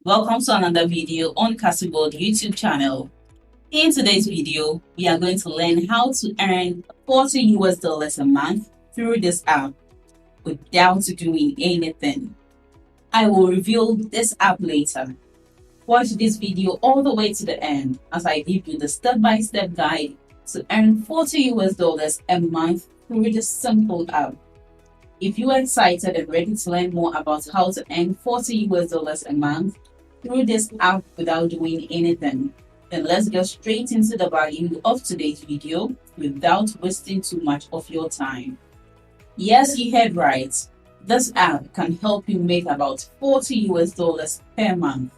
Welcome to another video on Cassy World YouTube channel. In today's video, we are going to learn how to earn $40 a month through this app without doing anything. I will reveal this app later. Watch this video all the way to the end as I give you the step-by-step guide to earn $40 a month through this simple app. If you are excited and ready to learn more about how to earn $40 a month through this app without doing anything, then let's get straight into the value of today's video without wasting too much of your time. Yes, you heard right. This app can help you make about $40 per month.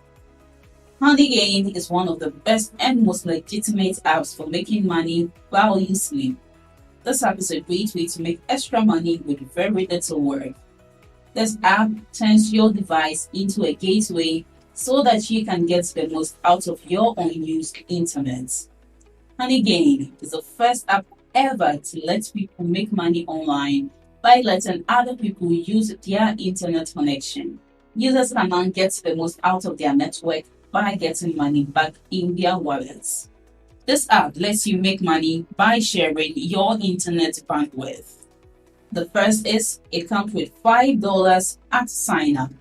HoneyGain is one of the best and most legitimate apps for making money while you sleep. This app is a great way to make extra money with very little work. This app turns your device into a gateway so that you can get the most out of your unused internet. HoneyGain is the first app ever to let people make money online by letting other people use their internet connection. Users can now get the most out of their network by getting money back in their wallets. This app lets you make money by sharing your internet bandwidth. The first is it comes with $5 at sign up.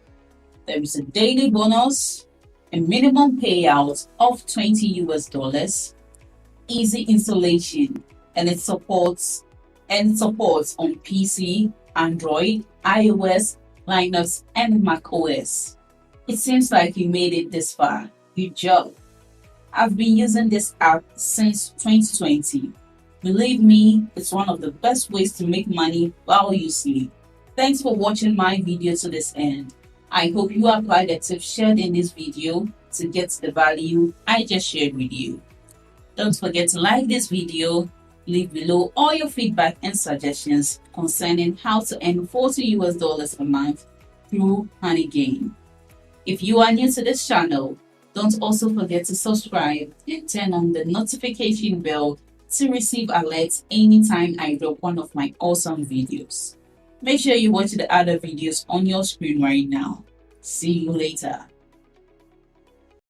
There is a daily bonus, a minimum payout of $20, easy installation, and it supports on PC, Android, iOS, Linux, and macOS. It seems like you made it this far. Good job. I've been using this app since 2020. Believe me, it's one of the best ways to make money while you sleep. Thanks for watching my video to this end. I hope you apply the tips shared in this video to get the value I just shared with you. Don't forget to like this video, leave below all your feedback and suggestions concerning how to earn $40 a month through HoneyGain. If you are new to this channel, don't also forget to subscribe and turn on the notification bell to receive alerts anytime I drop one of my awesome videos. Make sure you watch the other videos on your screen right now. See you later.